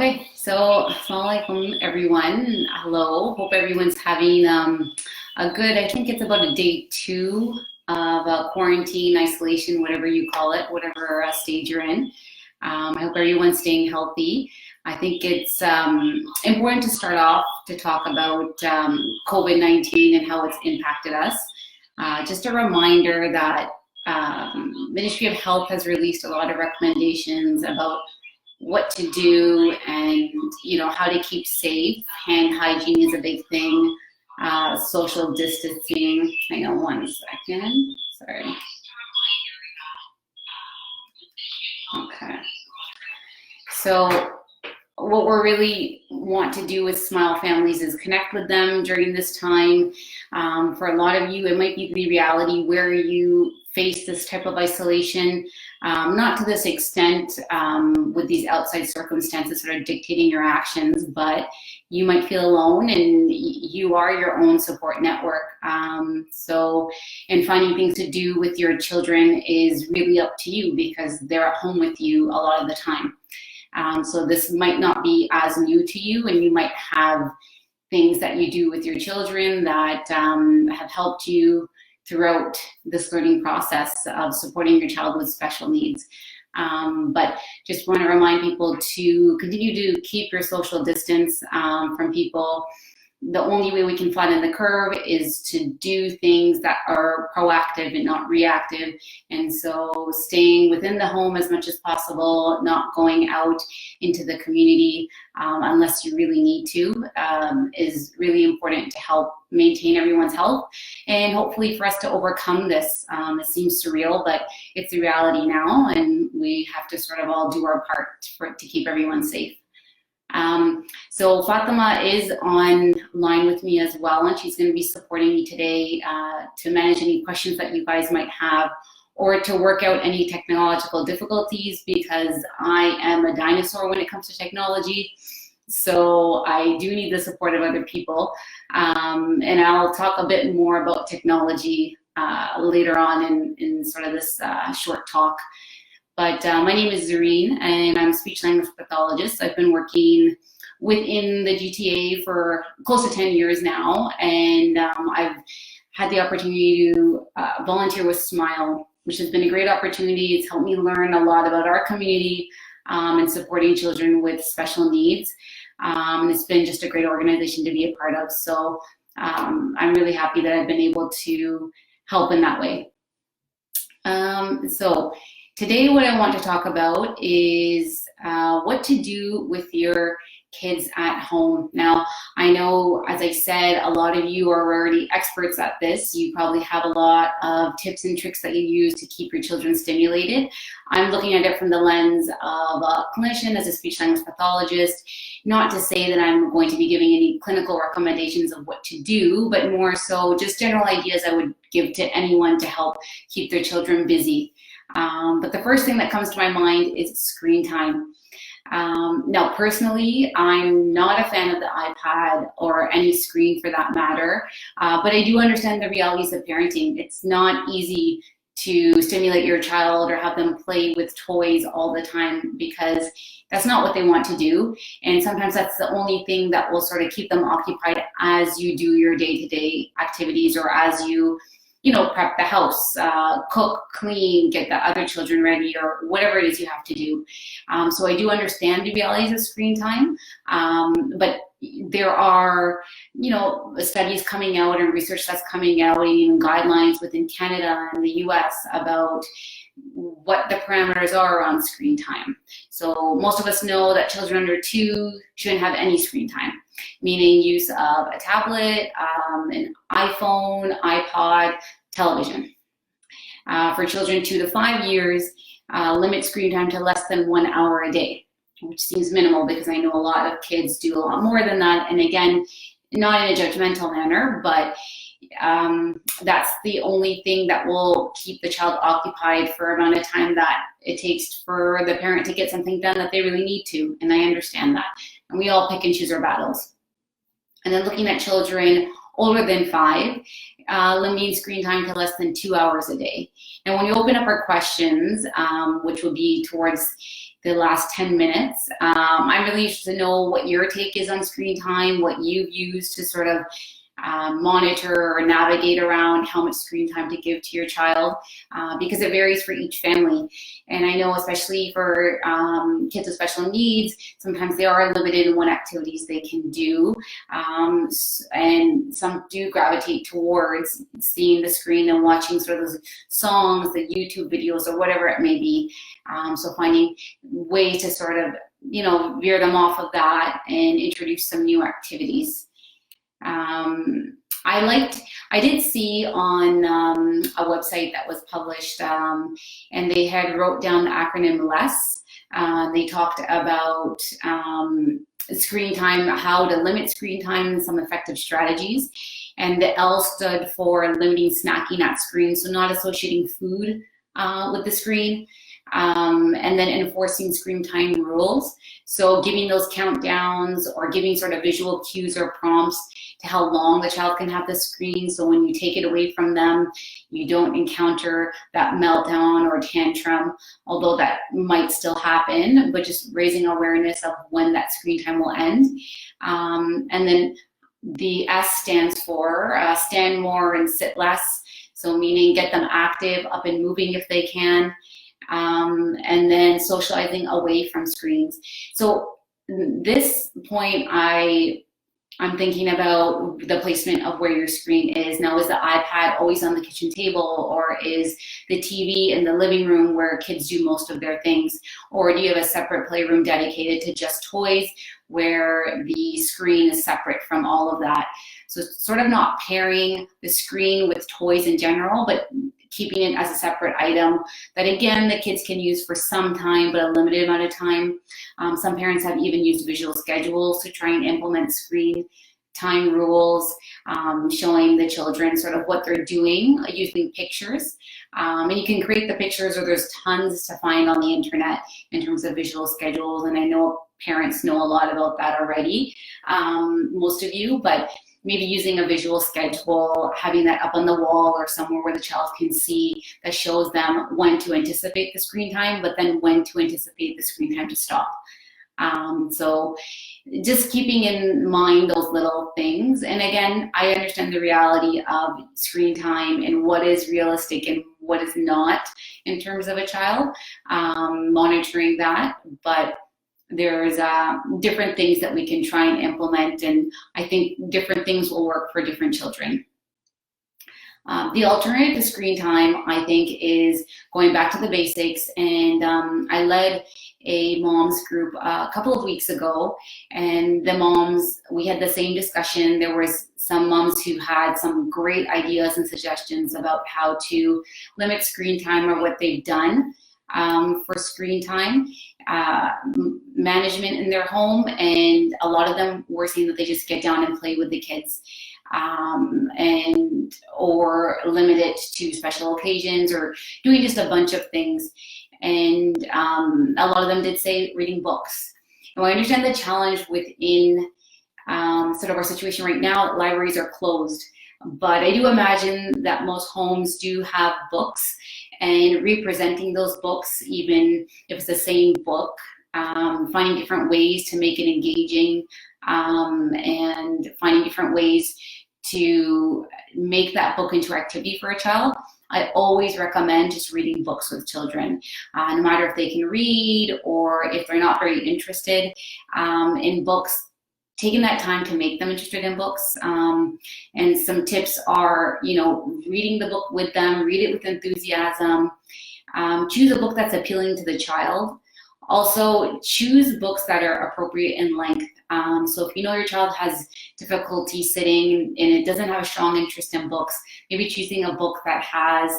Okay, so assalamualaikum everyone. Hello, hope everyone's having a good, I think it's about a day two of quarantine, isolation, whatever you call it, whatever stage you're in. I hope everyone's staying healthy. I think it's important to start off to talk about COVID-19 and how it's impacted us. Just a reminder that Ministry of Health has released a lot of recommendations about what to do and how to keep safe. Hand hygiene is a big thing. Social distancing. Hang on one second. Sorry. Okay. So what we really want to do with Smile families is connect with them during this time. For a lot of you, it might be the reality where you face this type of isolation, not to this extent with these outside circumstances that are dictating your actions, but you might feel alone and you are your own support network. And finding things to do with your children is really up to you because they're at home with you a lot of the time. So this might not be as new to you, and you might have things that you do with your children that have helped you throughout this learning process of supporting your child with special needs. But just want to remind people to continue to keep your social distance from people. The only way we can flatten the curve is to do things that are proactive and not reactive. And so staying within the home as much as possible, not going out into the community unless you really need to, is really important to help maintain everyone's health and hopefully for us to overcome this. It seems surreal, but it's the reality now, and we have to sort of all do our part to keep everyone safe. So Fatima is online with me as well, and she's going to be supporting me today to manage any questions that you guys might have or to work out any technological difficulties, because I am a dinosaur when it comes to technology. So I do need the support of other people. And I'll talk a bit more about technology later on in sort of this short talk. But my name is Zareen, and I'm a speech language pathologist. I've been working within the GTA for close to 10 years now, and I've had the opportunity to volunteer with Smile, which has been a great opportunity. It's helped me learn a lot about our community and supporting children with special needs. It's been just a great organization to be a part of, so I'm really happy that I've been able to help in that way. So today what I want to talk about is what to do with your kids at home. Now, I know, as I said, a lot of you are already experts at this. You probably have a lot of tips and tricks that you use to keep your children stimulated. I'm looking at it from the lens of a clinician, as a speech language pathologist, not to say that I'm going to be giving any clinical recommendations of what to do, but more so just general ideas I would give to anyone to help keep their children busy. But the first thing that comes to my mind is screen time. Now, personally, I'm not a fan of the iPad or any screen for that matter, but I do understand the realities of parenting. It's not easy to stimulate your child or have them play with toys all the time, because that's not what they want to do. And sometimes that's the only thing that will sort of keep them occupied as you do your day-to-day activities, or as you prep the house, cook, clean, get the other children ready, or whatever it is you have to do. So I do understand the realities of screen time, but there are, studies coming out and research that's coming out, and even guidelines within Canada and the US about what the parameters are on screen time. So most of us know that children under 2 shouldn't have any screen time, meaning use of a tablet, an iPhone, iPod, television. For children 2 to 5 years, limit screen time to less than 1 hour a day, which seems minimal because I know a lot of kids do a lot more than that. And again, not in a judgmental manner, but that's the only thing that will keep the child occupied for amount of time that it takes for the parent to get something done that they really need to. And I understand that. And we all pick and choose our battles. And then looking at children older than 5, limiting screen time to less than 2 hours a day. And when you open up our questions, which will be towards the last 10 minutes. I'm really interested to know what your take is on screen time, what you've used to sort of monitor or navigate around how much screen time to give to your child, because it varies for each family. And I know especially for kids with special needs, sometimes they are limited in what activities they can do. And some do gravitate towards seeing the screen and watching sort of those songs, the YouTube videos, or whatever it may be. So finding ways to sort of, veer them off of that and introduce some new activities. I did see on a website that was published, and they had wrote down the acronym LESS. They talked about screen time, how to limit screen time, and some effective strategies. And the L stood for limiting snacking at screen, so not associating food with the screen. And then enforcing screen time rules. So giving those countdowns or giving sort of visual cues or prompts to how long the child can have the screen. So when you take it away from them, you don't encounter that meltdown or tantrum, although that might still happen, but just raising awareness of when that screen time will end. And then the S stands for stand more and sit less. So meaning get them active, up and moving if they can. And then socializing away from screens. So this point, I'm thinking about the placement of where your screen is. Now, is the iPad always on the kitchen table, or is the TV in the living room where kids do most of their things? Or do you have a separate playroom dedicated to just toys where the screen is separate from all of that? So sort of not pairing the screen with toys in general, but keeping it as a separate item that, again, the kids can use for some time, but a limited amount of time. Some parents have even used visual schedules to try and implement screen time rules, showing the children sort of what they're doing using pictures. And you can create the pictures, or there's tons to find on the internet in terms of visual schedules. And I know parents know a lot about that already, most of you, but maybe using a visual schedule, having that up on the wall or somewhere where the child can see, that shows them when to anticipate the screen time, but then when to anticipate the screen time to stop. So just keeping in mind those little things. And again, I understand the reality of screen time and what is realistic and what is not in terms of a child, monitoring that, but there's different things that we can try and implement, and I think different things will work for different children. The alternative to screen time, I think, is going back to the basics. And I led a moms group a couple of weeks ago, and the moms, we had the same discussion. There was some moms who had some great ideas and suggestions about how to limit screen time or what they've done for screen time management in their home, and a lot of them were saying that they just get down and play with the kids, and or limit it to special occasions, or doing just a bunch of things. And a lot of them did say reading books. And I understand the challenge within sort of our situation right now. Libraries are closed, but I do imagine that most homes do have books, and representing those books, even if it's the same book, finding different ways to make it engaging, and finding different ways to make that book into activity for a child. I always recommend just reading books with children, no matter if they can read or if they're not very interested in books. Taking that time to make them interested in books. And some tips are, reading the book with them, read it with enthusiasm, choose a book that's appealing to the child. Also, choose books that are appropriate in length. So if your child has difficulty sitting and it doesn't have a strong interest in books, maybe choosing a book that has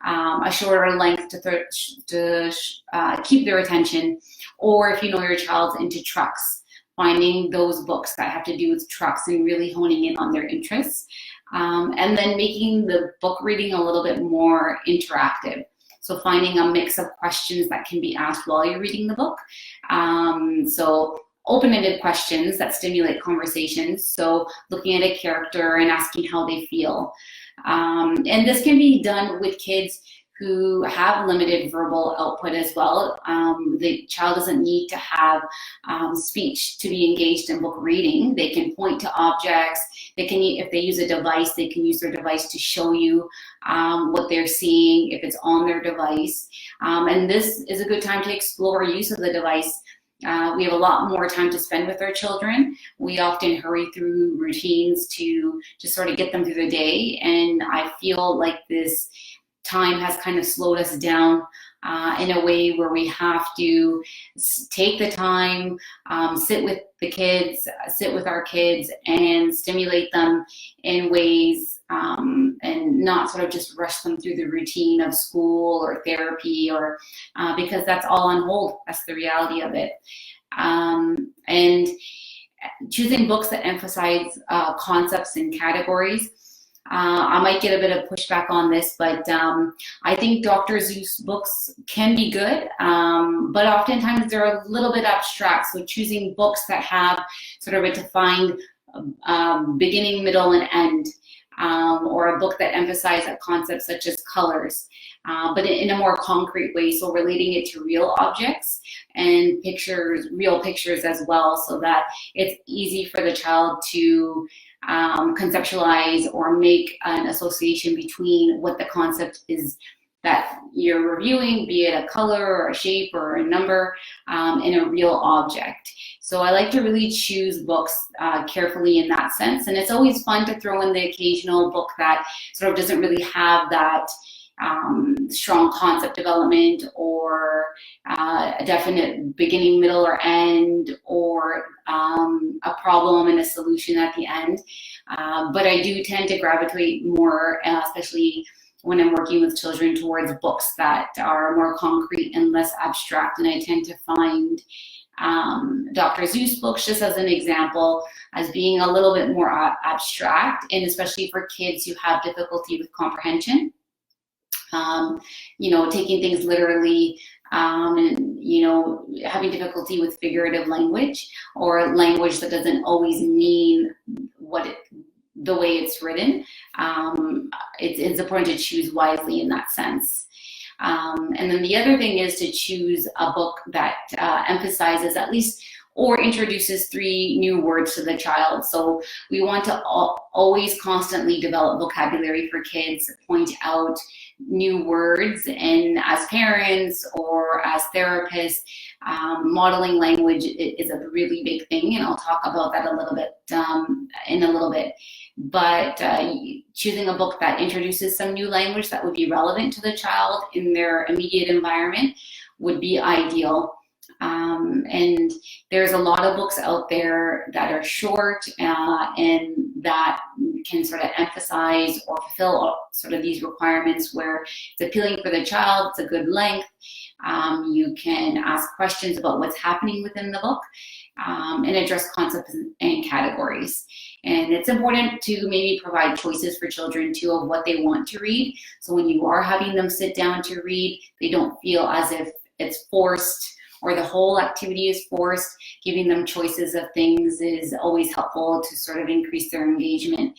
a shorter length to keep their attention. Or if your child's into trucks, finding those books that have to do with trucks and really honing in on their interests. And then making the book reading a little bit more interactive. So finding a mix of questions that can be asked while you're reading the book. So open-ended questions that stimulate conversations. So looking at a character and asking how they feel. And this can be done with kids who have limited verbal output as well. The child doesn't need to have speech to be engaged in book reading. They can point to objects. They can, if they use a device, they can use their device to show you what they're seeing if it's on their device. And this is a good time to explore use of the device. We have a lot more time to spend with our children. We often hurry through routines to just sort of get them through the day. And I feel like this time has kind of slowed us down in a way where we have to take the time, sit with the kids, sit with our kids and stimulate them in ways and not sort of just rush them through the routine of school or therapy or because that's all on hold. That's the reality of it. And choosing books that emphasize concepts and categories. I might get a bit of pushback on this, but I think Dr. Seuss books can be good, but oftentimes they're a little bit abstract. So choosing books that have sort of a defined beginning, middle, and end, or a book that emphasizes a concept such as colors, but in a more concrete way. So relating it to real objects and pictures, real pictures as well, so that it's easy for the child to conceptualize or make an association between what the concept is that you're reviewing, be it a color or a shape or a number, in a real object. So I like to really choose books carefully in that sense. And it's always fun to throw in the occasional book that sort of doesn't really have that strong concept development or a definite beginning, middle, or end, or a problem and a solution at the end. But I do tend to gravitate more, especially when I'm working with children, towards books that are more concrete and less abstract. And I tend to find Dr. Seuss books, just as an example, as being a little bit more abstract, and especially for kids who have difficulty with comprehension. You know, taking things literally, and, you know, having difficulty with figurative language or language that doesn't always mean the way it's written. It's important to choose wisely in that sense. And then the other thing is to choose a book that emphasizes at least or introduces 3 new words to the child. So we want to always constantly develop vocabulary for kids, point out new words, and as parents or as therapists, modeling language is a really big thing, and I'll talk about that a little bit in a little bit. But choosing a book that introduces some new language that would be relevant to the child in their immediate environment would be ideal. And there's a lot of books out there that are short and that can sort of emphasize or fulfill sort of these requirements where it's appealing for the child, it's a good length. You can ask questions about what's happening within the book and address concepts and categories. And it's important to maybe provide choices for children too of what they want to read. So when you are having them sit down to read, they don't feel as if it's forced or the whole activity is forced. Giving them choices of things is always helpful to sort of increase their engagement.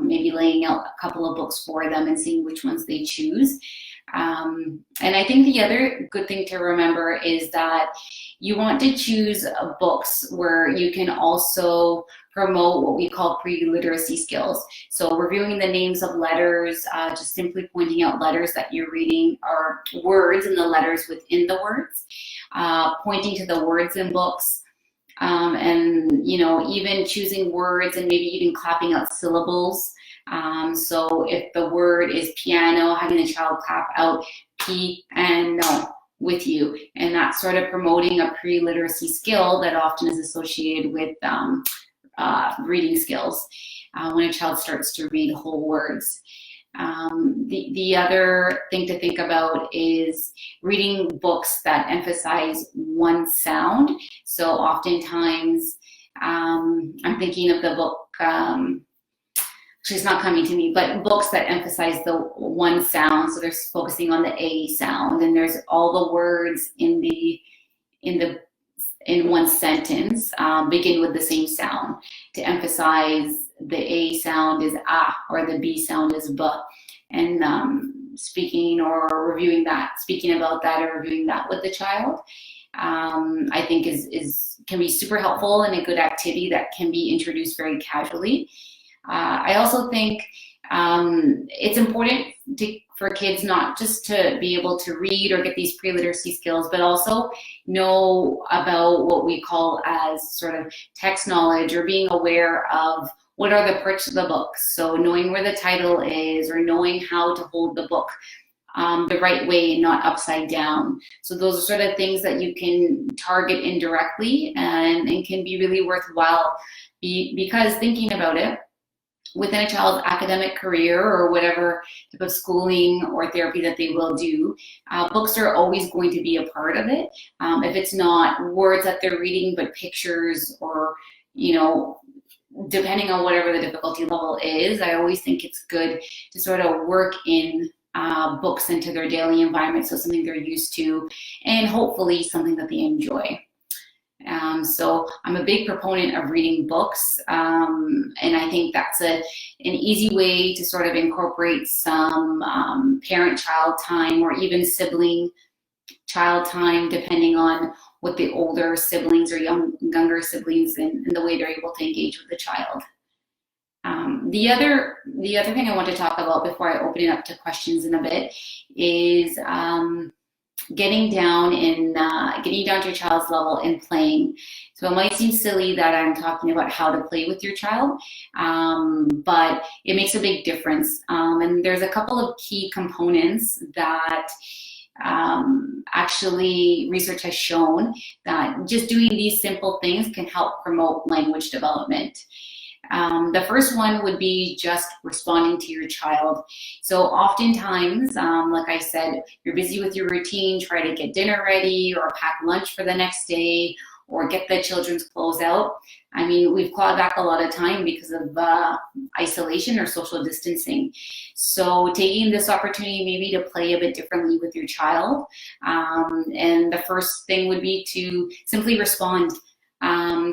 Maybe laying out a couple of books for them and seeing which ones they choose. And I think the other good thing to remember is that you want to choose books where you can also promote what we call pre-literacy skills. So reviewing the names of letters, just simply pointing out letters that you're reading, or words and the letters within the words, pointing to the words in books, and, you know, even choosing words and maybe even clapping out syllables. So if the word is piano, having the child clap out piano with you, and that's sort of promoting a pre-literacy skill that often is associated with reading skills when a child starts to read whole words. The other thing to think about is reading books that emphasize one sound. So oftentimes, I'm thinking of the book, it's not coming to me, but books that emphasize the one sound. So they're focusing on the A sound, and there's all the words in one sentence begin with the same sound to emphasize the A sound is ah, or the B sound is b. And speaking or reviewing that, speaking about that or reviewing that with the child, I think can be super helpful and a good activity that can be introduced very casually. I also think it's important for kids not just to be able to read or get these pre-literacy skills, but also know about what we call as sort of text knowledge, or being aware of what are the parts of the book. So knowing where the title is, or knowing how to hold the book the right way, not upside down. So those are sort of things that you can target indirectly and can be really worthwhile, because thinking about it, within a child's academic career or whatever type of schooling or therapy that they will do, books are always going to be a part of it. If it's not words that they're reading, but pictures, or, depending on whatever the difficulty level is, I always think it's good to sort of work in books into their daily environment, so something they're used to, and hopefully something that they enjoy. So I'm a big proponent of reading books, and I think that's an easy way to sort of incorporate some parent-child time, or even sibling-child time, depending on what the older siblings or younger siblings and the way they're able to engage with the child. The other thing I want to talk about before I open it up to questions in a bit is getting down to your child's level in playing. So it might seem silly that I'm talking about how to play with your child, but it makes a big difference. And there's a couple of key components that actually research has shown that just doing these simple things can help promote language development. The first one would be just responding to your child. So oftentimes, like I said, you're busy with your routine, try to get dinner ready or pack lunch for the next day, or get the children's clothes out. I mean, we've clawed back a lot of time because of isolation or social distancing. So taking this opportunity maybe to play a bit differently with your child. And the first thing would be to simply respond.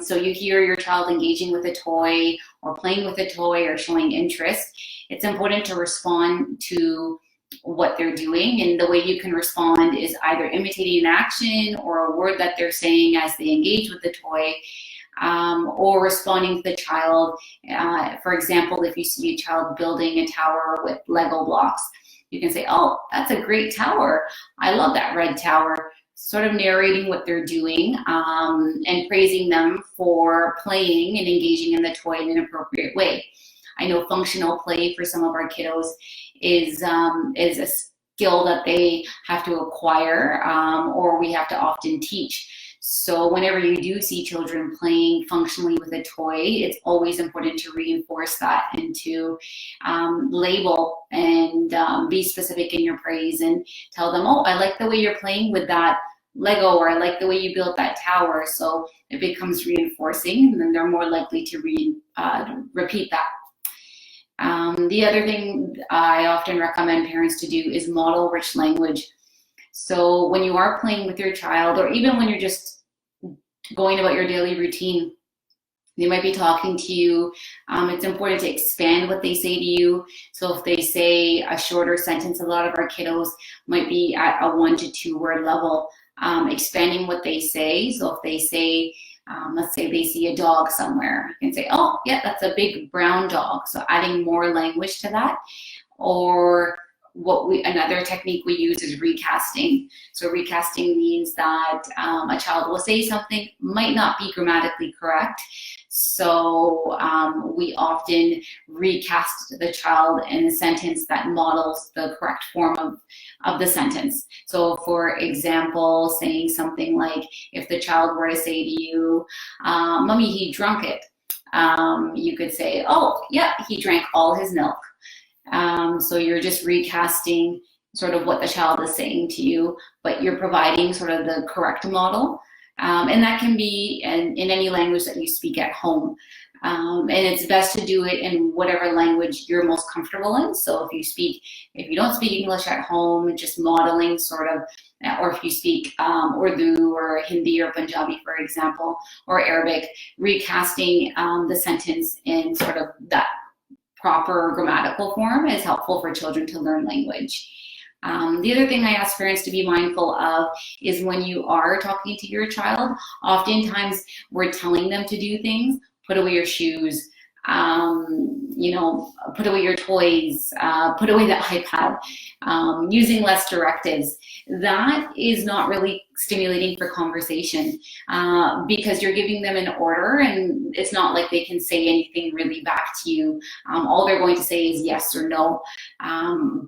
So you hear your child engaging with a toy or playing with a toy or showing interest. It's important to respond to what they're doing, and the way you can respond is either imitating an action or a word that they're saying as they engage with the toy, or responding to the child. For example, if you see a child building a tower with Lego blocks, you can say, "Oh, that's a great tower. I love that red tower." Sort of narrating what they're doing, and praising them for playing and engaging in the toy in an appropriate way. I know functional play for some of our kiddos is a skill that they have to acquire, or we have to often teach. So whenever you do see children playing functionally with a toy, it's always important to reinforce that and to label and be specific in your praise, and tell them, "Oh, I like the way you're playing with that Lego," or "I like the way you built that tower." So it becomes reinforcing, and then they're more likely to repeat that. The other thing I often recommend parents to do is model rich language. So when you are playing with your child, or even when you're just going about your daily routine, they might be talking to you. It's important to expand what they say to you. So if they say a shorter sentence, a lot of our kiddos might be at a 1 to 2 word level, expanding what they say. So if they say, let's say they see a dog somewhere, you can say, "Oh, yeah, that's a big brown dog." So adding more language to that. Or another technique we use is recasting. So recasting means that a child will say something, might not be grammatically correct. So we often recast the child in a sentence that models the correct form of the sentence. So for example, saying something like, if the child were to say to you, "Mommy, he drunk it," you could say, "Oh, yeah, he drank all his milk." So you're just recasting sort of what the child is saying to you, but you're providing sort of the correct model. And that can be in any language that you speak at home. And it's best to do it in whatever language you're most comfortable in. So if you don't speak English at home, just modeling sort of, or if you speak Urdu or Hindi or Punjabi, for example, or Arabic, recasting the sentence in sort of that proper grammatical form is helpful for children to learn language. The other thing I ask parents to be mindful of is when you are talking to your child, oftentimes we're telling them to do things, put away your shoes, put away your toys, put away the iPad, using less directives. That is not really stimulating for conversation because you're giving them an order and it's not like they can say anything really back to you. All they're going to say is yes or no.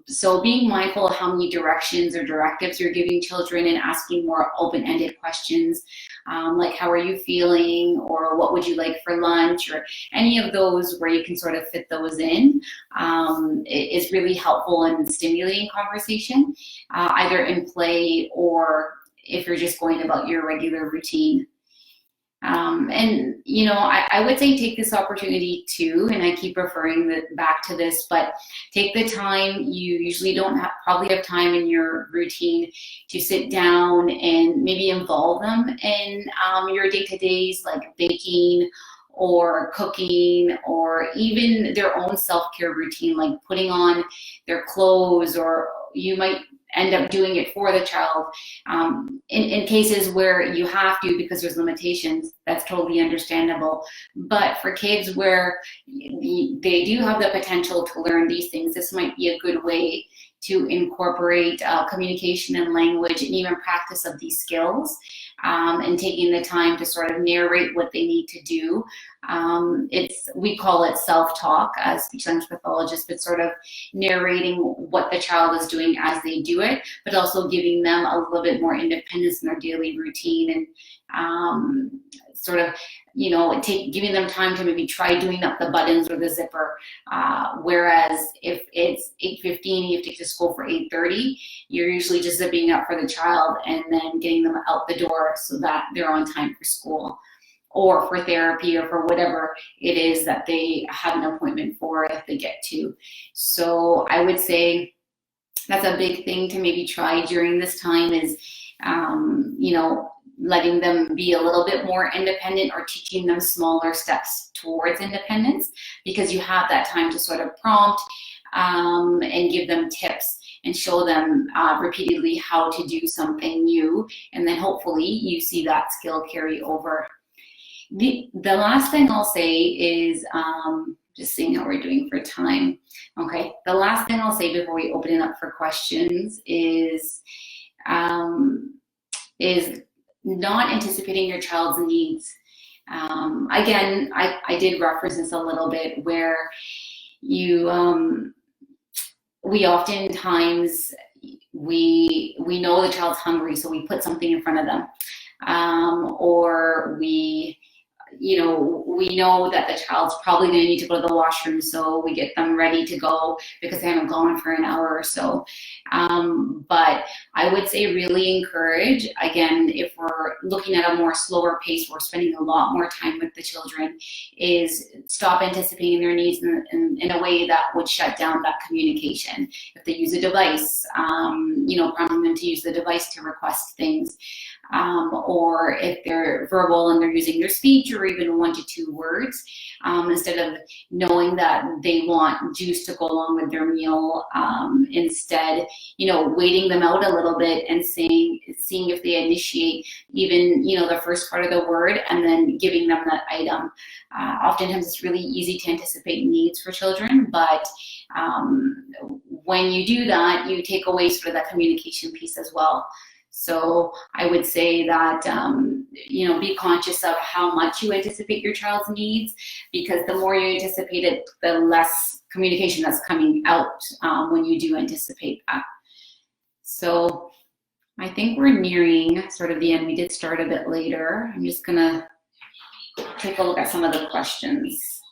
So being mindful of how many directions or directives you're giving children and asking more open-ended questions like how are you feeling, or what would you like for lunch, or any of those where you can sort of fit those in is really helpful in stimulating conversation, either in play or if you're just going about your regular routine. I would say take this opportunity too, and I keep referring back to this, but take the time. You usually don't probably have time in your routine to sit down and maybe involve them in your day-to-days, like baking or cooking, or even their own self-care routine, like putting on their clothes, or you might end up doing it for the child. In cases where you have to because there's limitations, that's totally understandable. But for kids where they do have the potential to learn these things, this might be a good way to incorporate communication and language and even practice of these skills, and taking the time to sort of narrate what they need to do. We call it self-talk as speech language pathologists, but sort of narrating what the child is doing as they do it, but also giving them a little bit more independence in their daily routine, and sort of, giving them time to maybe try doing up the buttons or the zipper. Whereas if it's 8:15, you have to get to school for 8:30, you're usually just zipping up for the child and then getting them out the door so that they're on time for school or for therapy or for whatever it is that they have an appointment for if they get to. So I would say that's a big thing to maybe try during this time is, letting them be a little bit more independent or teaching them smaller steps towards independence, because you have that time to sort of prompt and give them tips and show them repeatedly how to do something new, and then hopefully you see that skill carry over. The last thing I'll say is, just seeing how we're doing for time. Okay, the last thing I'll say before we open it up for questions is not anticipating your child's needs. Again, I did reference this a little bit where we oftentimes, we know the child's hungry, so we put something in front of them. Or we know that the child's probably going to need to go to the washroom, so we get them ready to go because they haven't gone for an hour or so. But I would say really encourage, again, if we're looking at a more slower pace, we're spending a lot more time with the children, is stop anticipating their needs in a way that would shut down that communication. If they use a device, prompting them to use the device to request things. Or if they're verbal and they're using their speech or even 1 to 2 words, instead of knowing that they want juice to go along with their meal, instead, waiting them out a little bit and seeing if they initiate even, the first part of the word and then giving them that item. Oftentimes it's really easy to anticipate needs for children, but when you do that, you take away sort of that communication piece as well. So I would say that, be conscious of how much you anticipate your child's needs, because the more you anticipate it, the less communication that's coming out when you do anticipate that. So I think we're nearing sort of the end. We did start a bit later. I'm just going to take a look at some of the questions.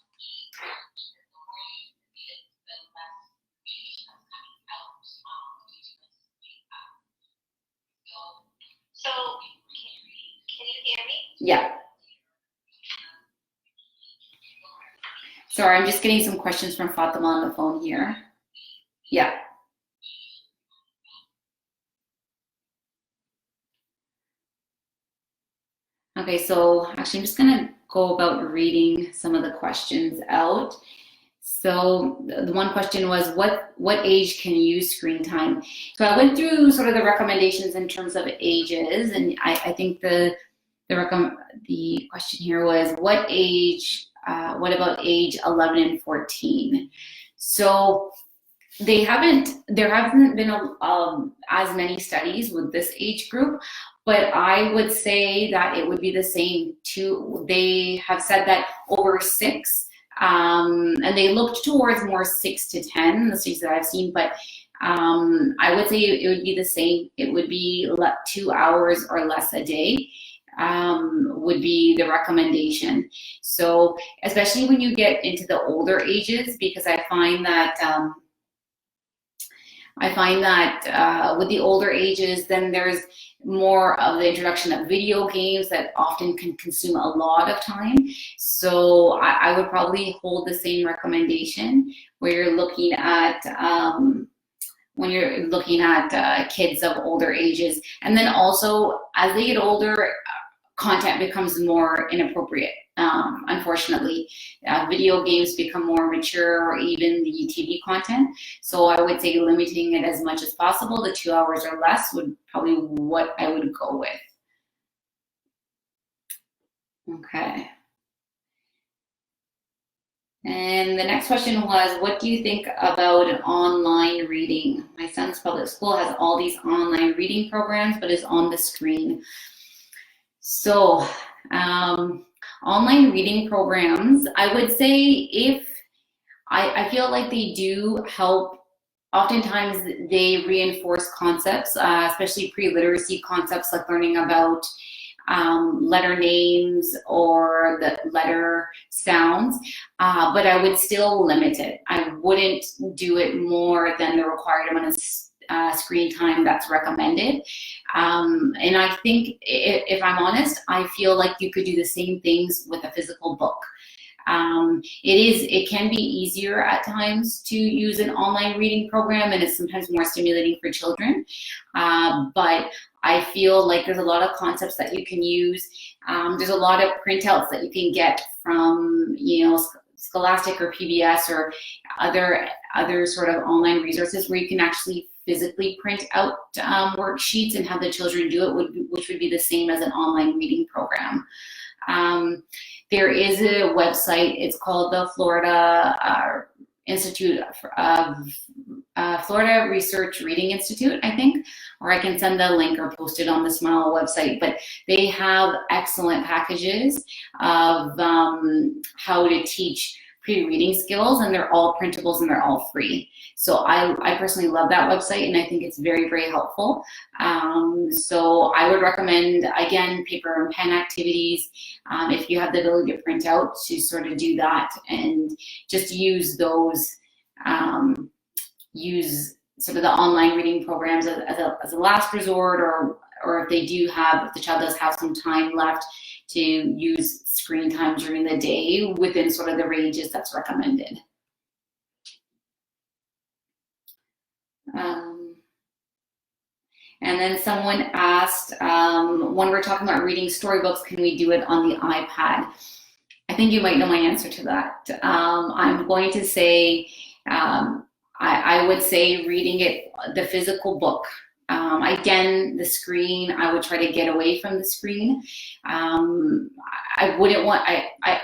So, can you hear me? Yeah. Sorry, I'm just getting some questions from Fatima on the phone here. Yeah. Okay, so actually I'm just gonna go about reading some of the questions out. So the one question was, what age can use screen time? So I went through sort of the recommendations in terms of ages, and I think the question here was, what age? What about age 11 and 14? So there haven't been as many studies with this age group, but I would say that it would be the same too. They have said that over 6, and they looked towards more 6 to 10, the studies that I've seen, but I would say it would be the same. It would be 2 hours or less a day, would be the recommendation. So especially when you get into the older ages, because I find that with the older ages, then there's more of the introduction of video games that often can consume a lot of time. So I would probably hold the same recommendation where you're looking at kids of older ages. And then also, as they get older, content becomes more inappropriate. Unfortunately, video games become more mature, or even the TV content. So I would say limiting it as much as possible. The 2 hours or less would probably what I would go with. Okay. And the next question was, what do you think about online reading? My son's public school has all these online reading programs, but is on the screen. So, online reading programs, I would say I feel like they do help. Oftentimes they reinforce concepts, especially pre-literacy concepts like learning about letter names or the letter sounds, but I would still limit it. I wouldn't do it more than the required amount of screen time that's recommended. And I think, if I'm honest, I feel like you could do the same things with a physical book. It can be easier at times to use an online reading program, and it's sometimes more stimulating for children. But I feel like there's a lot of concepts that you can use. There's a lot of printouts that you can get from, Scholastic or PBS or other sort of online resources where you can actually physically print out worksheets and have the children do it, which would be the same as an online reading program. There is a website. It's called the Florida Institute of Florida Research Reading Institute, I think, or I can send the link or post it on the Smile website. But they have excellent packages of how to teach pre-reading skills, and they're all printables and they're all free. So I personally love that website, and I think it's very, very helpful. So I would recommend, again, paper and pen activities. If you have the ability to print out, to sort of do that and just use those, use sort of the online reading programs as a last resort, or if the child does have some time left, to use screen time during the day within sort of the ranges that's recommended. And then someone asked, when we're talking about reading storybooks, can we do it on the iPad? I think you might know my answer to that. I'm going to say, I would say reading it, the physical book. Again, the screen, I would try to get away from the screen. I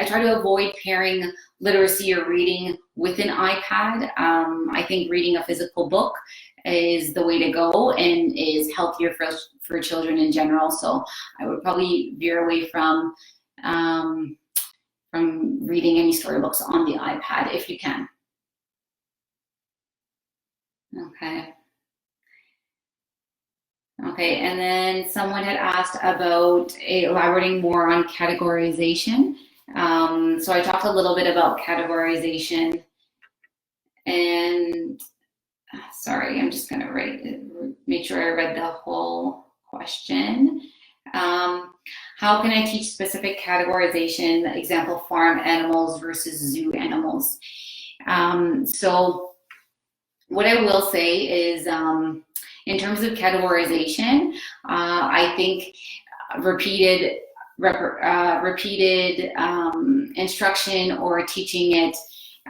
try to avoid pairing literacy or reading with an iPad. I think reading a physical book is the way to go and is healthier for children in general. So I would probably veer away from reading any storybooks on the iPad if you can. Okay, and then someone had asked about elaborating more on categorization. So I talked a little bit about categorization, and sorry, I'm just gonna make sure I read the whole question. How can I teach specific categorization, example, farm animals versus zoo animals? So what I will say is, in terms of categorization, I think repeated instruction or teaching it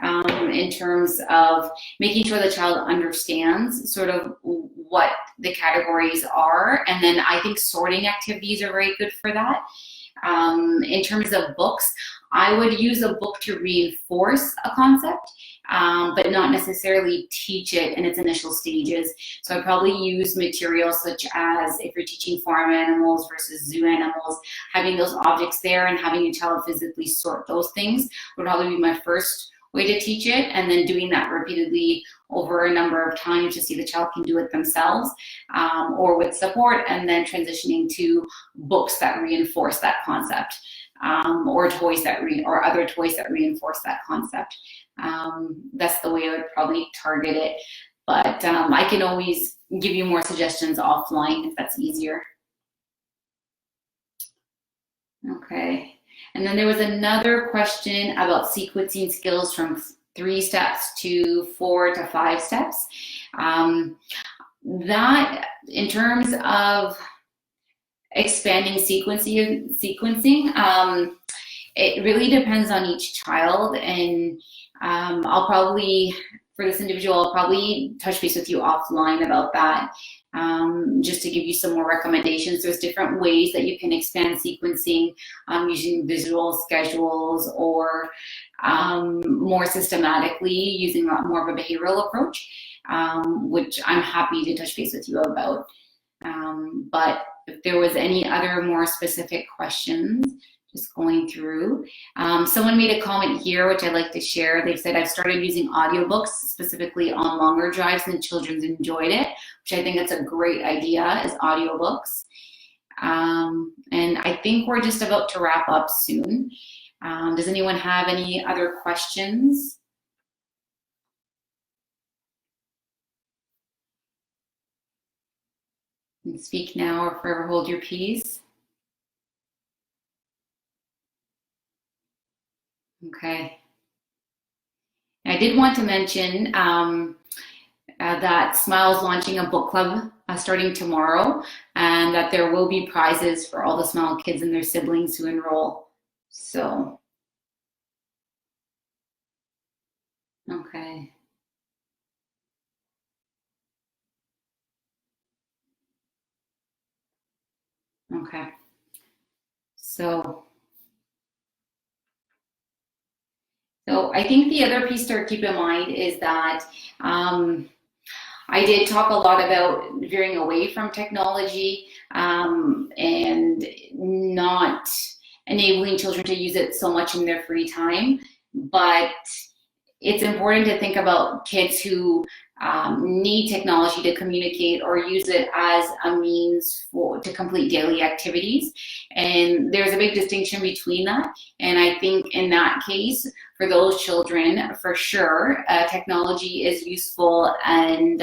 in terms of making sure the child understands sort of what the categories are. And then I think sorting activities are very good for that. In terms of books, I would use a book to reinforce a concept, but not necessarily teach it in its initial stages. So I'd probably use materials such as, if you're teaching farm animals versus zoo animals, having those objects there and having a child physically sort those things would probably be my first way to teach it, and then doing that repeatedly over a number of times to see the child can do it themselves, or with support, and then transitioning to books that reinforce that concept, or toys that or other toys that reinforce that concept. That's the way I would probably target it, but I can always give you more suggestions offline if that's easier. Okay. And then there was another question about sequencing skills from 3 steps to 4 to 5 steps. That, in terms of expanding sequencing, it really depends on each child. And I'll probably, for this individual, I'll probably touch base with you offline about that. Just to give you some more recommendations. There's different ways that you can expand sequencing, using visual schedules, or more systematically using more of a behavioral approach, which I'm happy to touch base with you about. But if there was any other more specific questions, just going through. Someone made a comment here, which I'd like to share. They've said, I've started using audiobooks specifically on longer drives and the children's enjoyed it, which I think that's a great idea, is audiobooks. And I think we're just about to wrap up soon. Does anyone have any other questions? You can speak now or forever hold your peace. Okay. I did want to mention that Smile is launching a book club starting tomorrow, and that there will be prizes for all the Smile kids and their siblings who enroll. So, okay. Okay. So I think the other piece to keep in mind is that I did talk a lot about veering away from technology, and not enabling children to use it so much in their free time. But it's important to think about kids who need technology to communicate or use it as a means to complete daily activities. And there's a big distinction between that. And I think in that case, for those children, for sure, technology is useful, and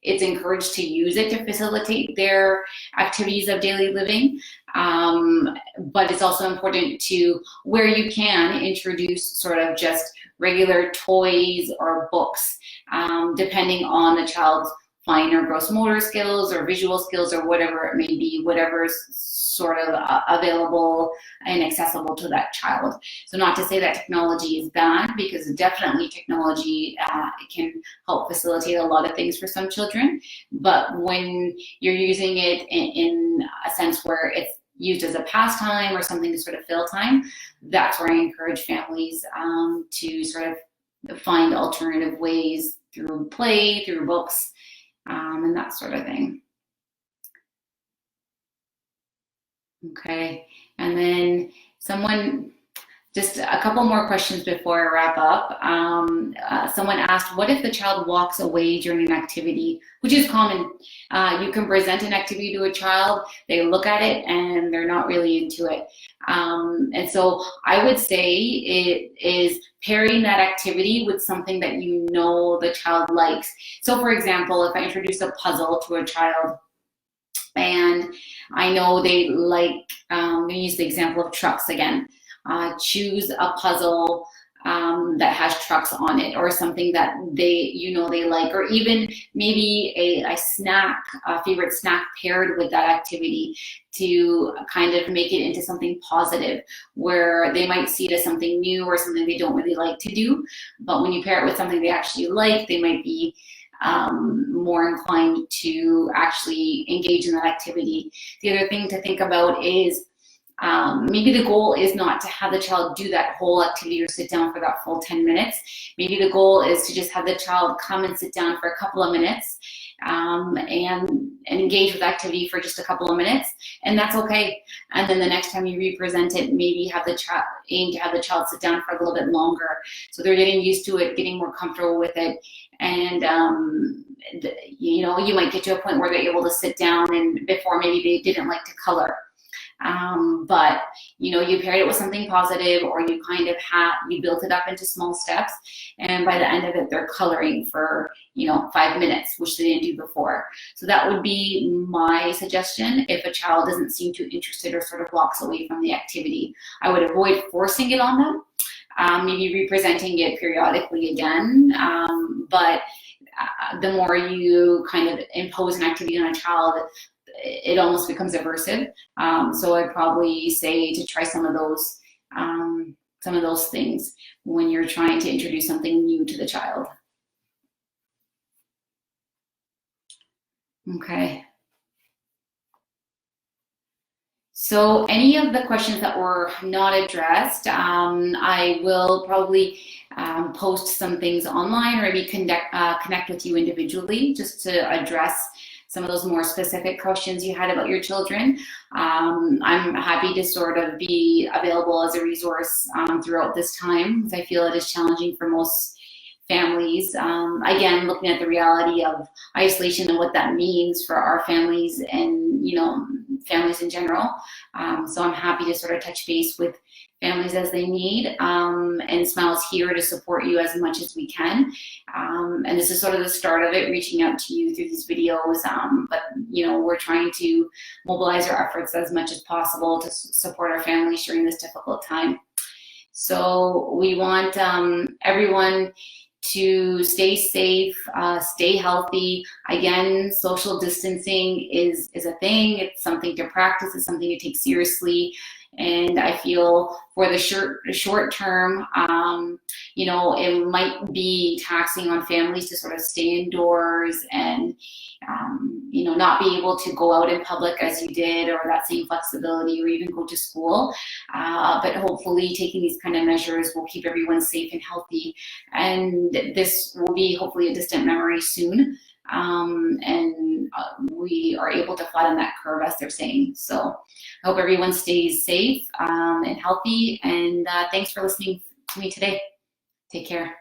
it's encouraged to use it to facilitate their activities of daily living. But it's also important to, where you can, introduce sort of just regular toys or books, depending on the child's fine or gross motor skills or visual skills or whatever it may be, whatever's sort of available and accessible to that child. So not to say that technology is bad, because definitely technology can help facilitate a lot of things for some children. But when you're using it in a sense where it's used as a pastime or something to sort of fill time, that's where I encourage families to sort of find alternative ways through play, through books, and that sort of thing. Okay, and then just a couple more questions before I wrap up. Someone asked, what if the child walks away during an activity, which is common. You can present an activity to a child, they look at it, and they're not really into it. And so I would say it is pairing that activity with something that you know the child likes. So for example, if I introduce a puzzle to a child, and I know they like, I'm going to use the example of trucks again. Choose a puzzle that has trucks on it, or something that they like, or even maybe a snack, a favorite snack paired with that activity, to kind of make it into something positive, where they might see it as something new or something they don't really like to do, but when you pair it with something they actually like, they might be more inclined to actually engage in that activity. The other thing to think about is maybe the goal is not to have the child do that whole activity or sit down for that full 10 minutes. Maybe the goal is to just have the child come and sit down for a couple of minutes and engage with activity for just a couple of minutes, and that's okay. And then the next time you represent it, maybe have the child aim to have the child sit down for a little bit longer, so they're getting used to it, getting more comfortable with it, and you might get to a point where they're able to sit down, and before maybe they didn't like to color. But you paired it with something positive, or you kind of you built it up into small steps, and by the end of it, they're coloring for 5 minutes, which they didn't do before. So that would be my suggestion. If a child doesn't seem too interested or sort of walks away from the activity, I would avoid forcing it on them. Maybe representing it periodically again, but the more you kind of impose an activity on a child, it almost becomes aversive. So I'd probably say to try some of those things when you're trying to introduce something new to the child. Okay. So any of the questions that were not addressed, I will probably post some things online, or maybe connect with you individually just to address some of those more specific questions you had about your children. I'm happy to sort of be available as a resource throughout this time, because I feel it is challenging for most families. Again, looking at the reality of isolation and what that means for our families and families in general. So I'm happy to sort of touch base with families as they need, and Smile is here to support you as much as we can. And this is sort of the start of it, reaching out to you through these videos, but we're trying to mobilize our efforts as much as possible to support our families during this difficult time. So we want everyone to stay safe, stay healthy. Again, social distancing is a thing. It's something to practice. It's something to take seriously. And I feel for the short term, it might be taxing on families to sort of stay indoors and, not be able to go out in public as you did, or that same flexibility, or even go to school. But hopefully taking these kind of measures will keep everyone safe and healthy. And this will be hopefully a distant memory soon. We are able to flatten that curve, as they're saying. So I hope everyone stays safe and healthy. And thanks for listening to me today. Take care.